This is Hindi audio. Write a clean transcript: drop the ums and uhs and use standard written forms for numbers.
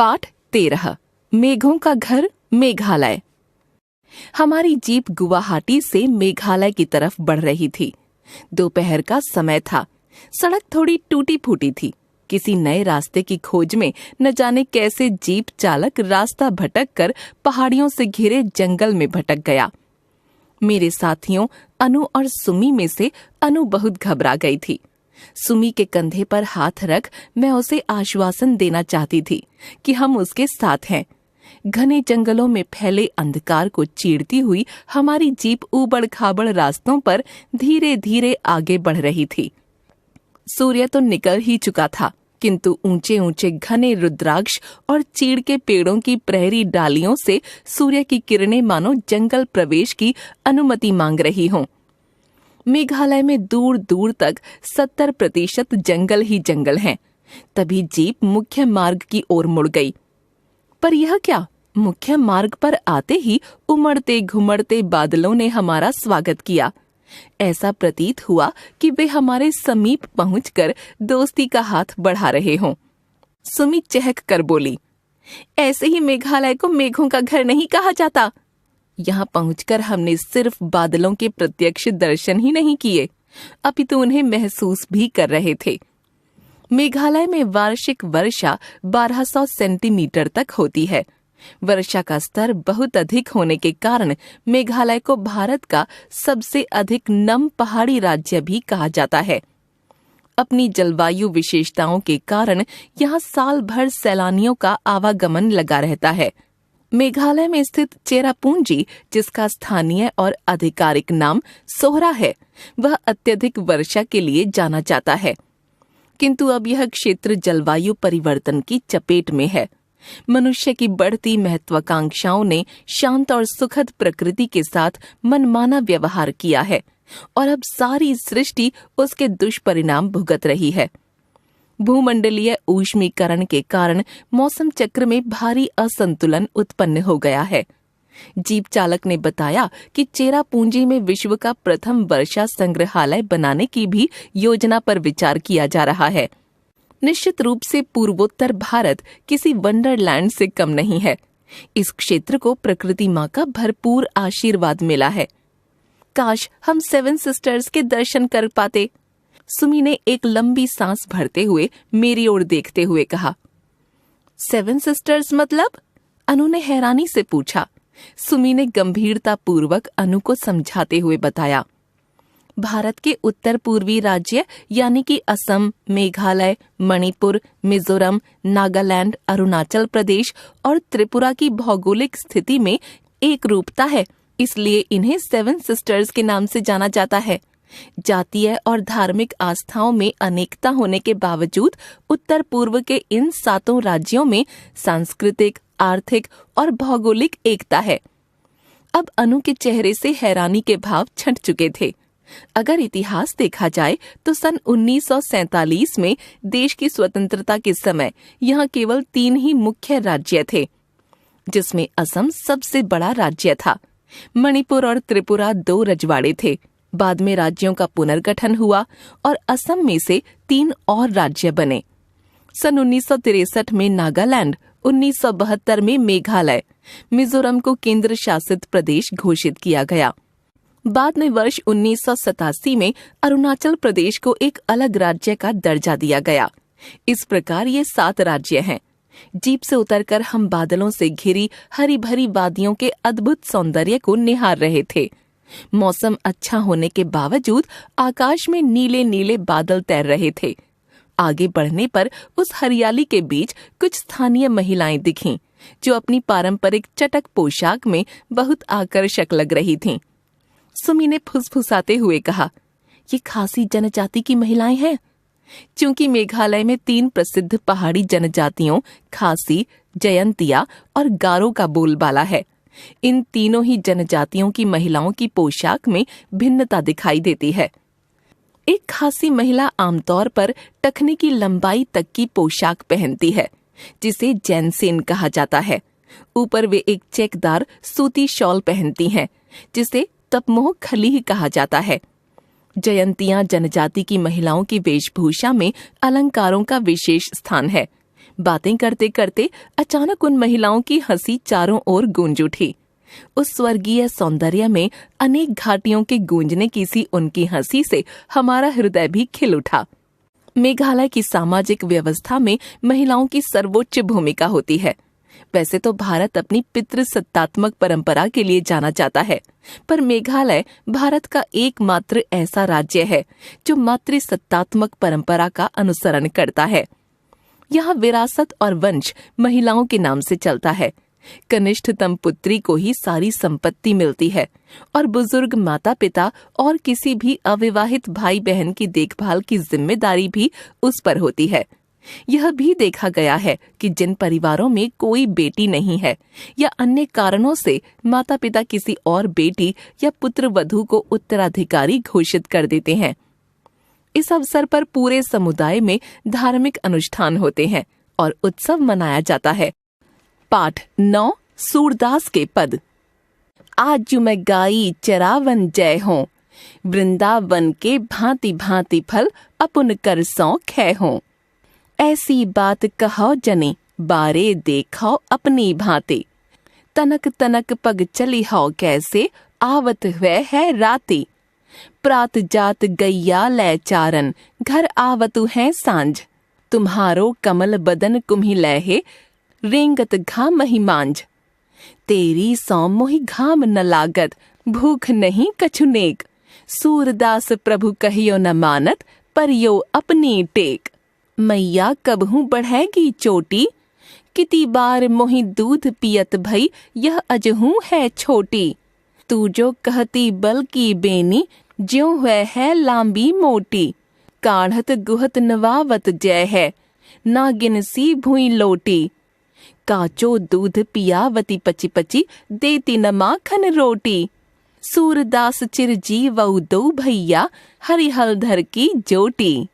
पाठ 13 मेघों का घर मेघालय। हमारी जीप गुवाहाटी से मेघालय की तरफ बढ़ रही थी। दोपहर का समय था। सड़क थोड़ी टूटी फूटी थी। किसी नए रास्ते की खोज में न जाने कैसे जीप चालक रास्ता भटक कर पहाड़ियों से घिरे जंगल में भटक गया। मेरे साथियों अनु और सुमी में से अनु बहुत घबरा गई थी। सुमी के कंधे पर हाथ रख मैं उसे आश्वासन देना चाहती थी कि हम उसके साथ हैं। घने जंगलों में फैले अंधकार को चीरती हुई हमारी जीप ऊबड़ खाबड़ रास्तों पर धीरे धीरे आगे बढ़ रही थी। सूर्य तो निकल ही चुका था, किंतु ऊंचे ऊंचे घने रुद्राक्ष और चीड़ के पेड़ों की प्रहरी डालियों से सूर्य की किरणें मानो जंगल प्रवेश की अनुमति मांग रही हों। मेघालय में दूर दूर तक 70% जंगल ही जंगल हैं। तभी जीप मुख्य मार्ग की ओर मुड़ गई। पर यह क्या, मुख्य मार्ग पर आते ही उमड़ते घुमड़ते बादलों ने हमारा स्वागत किया। ऐसा प्रतीत हुआ कि वे हमारे समीप पहुंचकर दोस्ती का हाथ बढ़ा रहे हों। सुमी चहक कर बोली, ऐसे ही मेघालय को मेघों का घर नहीं कहा जाता। यहाँ पहुंचकर हमने सिर्फ बादलों के प्रत्यक्ष दर्शन ही नहीं किए, अपितु उन्हें महसूस भी कर रहे थे। मेघालय में वार्षिक वर्षा 1200 सेंटीमीटर तक होती है। वर्षा का स्तर बहुत अधिक होने के कारण मेघालय को भारत का सबसे अधिक नम पहाड़ी राज्य भी कहा जाता है। अपनी जलवायु विशेषताओं के कारण यहाँ साल भर सैलानियों का आवागमन लगा रहता है। मेघालय में स्थित चेरापूंजी, जिसका स्थानीय और आधिकारिक नाम सोहरा है, वह अत्यधिक वर्षा के लिए जाना जाता है। किंतु अब यह क्षेत्र जलवायु परिवर्तन की चपेट में है। मनुष्य की बढ़ती महत्वाकांक्षाओं ने शांत और सुखद प्रकृति के साथ मनमाना व्यवहार किया है और अब सारी सृष्टि उसके दुष्परिणाम भुगत रही है। भूमंडलीय ऊष्मीकरण के कारण मौसम चक्र में भारी असंतुलन उत्पन्न हो गया है। जीप चालक ने बताया कि चेरापूंजी में विश्व का प्रथम वर्षा संग्रहालय बनाने की भी योजना पर विचार किया जा रहा है। निश्चित रूप से पूर्वोत्तर भारत किसी वंडरलैंड से कम नहीं है। इस क्षेत्र को प्रकृति माँ का भरपूर आशीर्वाद मिला है। काश हम 7 सिस्टर्स के दर्शन कर पाते। सुमी ने एक लंबी सांस भरते हुए मेरी ओर देखते हुए कहा। 7 सिस्टर्स मतलब? अनु ने हैरानी से पूछा। सुमी ने गंभीरता पूर्वक अनु को समझाते हुए बताया, भारत के उत्तर पूर्वी राज्य यानी कि असम, मेघालय, मणिपुर, मिजोरम, नागालैंड, अरुणाचल प्रदेश और त्रिपुरा की भौगोलिक स्थिति में एक रूपता है, इसलिए इन्हें 7 सिस्टर्स के नाम से जाना जाता है। जातीय और धार्मिक आस्थाओं में अनेकता होने के बावजूद उत्तर पूर्व के इन 7 राज्यों में सांस्कृतिक, आर्थिक और भौगोलिक एकता है। अब अनु के चेहरे से हैरानी के भाव छंट चुके थे। अगर इतिहास देखा जाए तो सन 1947 में देश की स्वतंत्रता के समय यहाँ केवल 3 ही मुख्य राज्य थे, जिसमें असम सबसे बड़ा राज्य था। मणिपुर और त्रिपुरा 2 रजवाड़े थे। बाद में राज्यों का पुनर्गठन हुआ और असम में से 3 और राज्य बने। सन 1963 में नागालैंड, 1972 में मेघालय, मिजोरम को केंद्र शासित प्रदेश घोषित किया गया। बाद में वर्ष 1987 में अरुणाचल प्रदेश को एक अलग राज्य का दर्जा दिया गया। इस प्रकार ये 7 राज्य हैं। जीप से उतरकर हम बादलों से घिरी हरी भरी वादियों के अद्भुत सौंदर्य को निहार रहे थे। मौसम अच्छा होने के बावजूद आकाश में नीले नीले बादल तैर रहे थे। आगे बढ़ने पर उस हरियाली के बीच कुछ स्थानीय महिलाएं दिखीं, जो अपनी पारंपरिक चटक पोशाक में बहुत आकर्षक लग रही थीं। सुमी ने फुसफुसाते हुए कहा, ये खासी जनजाति की महिलाएं हैं। चूंकि मेघालय में 3 प्रसिद्ध पहाड़ी जनजातियों खासी, जयंतिया और गारो का बोलबाला है। इन तीनों ही जनजातियों की महिलाओं की पोशाक में भिन्नता दिखाई देती है। एक खासी महिला आमतौर पर टखने की लंबाई तक की पोशाक पहनती है, जिसे जैनसेन कहा जाता है। ऊपर वे एक चेकदार सूती शॉल पहनती हैं, जिसे तपमोह खलीह कहा जाता है। जयंतिया जनजाति की महिलाओं की वेशभूषा में अलंकारों का विशेष स्थान है। बातें करते करते अचानक उन महिलाओं की हंसी चारों ओर गूंज उठी। उस स्वर्गीय सौंदर्य में अनेक घाटियों के गूंजने की सी उनकी हंसी से हमारा हृदय भी खिल उठा। मेघालय की सामाजिक व्यवस्था में महिलाओं की सर्वोच्च भूमिका होती है। वैसे तो भारत अपनी पितृसत्तात्मक परंपरा के लिए जाना जाता है, पर मेघालय भारत का एकमात्र ऐसा राज्य है जो मातृसत्तात्मक परंपरा का अनुसरण करता है। यहाँ विरासत और वंश महिलाओं के नाम से चलता है। कनिष्ठतम पुत्री को ही सारी संपत्ति मिलती है और बुजुर्ग माता पिता और किसी भी अविवाहित भाई बहन की देखभाल की जिम्मेदारी भी उस पर होती है। यह भी देखा गया है कि जिन परिवारों में कोई बेटी नहीं है या अन्य कारणों से माता पिता किसी और बेटी या पुत्र वधू को उत्तराधिकारी घोषित कर देते हैं, इस अवसर पर पूरे समुदाय में धार्मिक अनुष्ठान होते हैं और उत्सव मनाया जाता है। पाठ 9 सूरदास के पद। आज मैं गाई चरावन जय हो, वृंदावन के भांति भांति फल अपुन कर सौ खे हो। ऐसी बात कहो जने, बारे देखो अपनी भांति। तनक तनक पग चली हो कैसे, आवत हुए है राती। प्रात जात गैया लै चारन, घर आवतु है सांझ। तुम्हारो कमल बदन कुम्ही लहे, रेंगत घाम ही मांझ। तेरी सौ मोहि घाम न लागत, भूख नहीं कछु नेक। सूरदास प्रभु कहियो न मानत, परियो अपनी टेक। मैया कबहू बढ़ेगी चोटी, किती बार मोहि दूध पियत भई, यह अजहू है छोटी। तू जो कहती बल की बेनी, ज्यों हुए है लांबी मोटी। काढ़त गुहत नवावत जय है, नागिन सी भुई लोटी। काचो दूध पियावती पची पची, देती न माखन रोटी। सूरदास चिरजीवउ दो भैया, हरिहलधर की जोटी।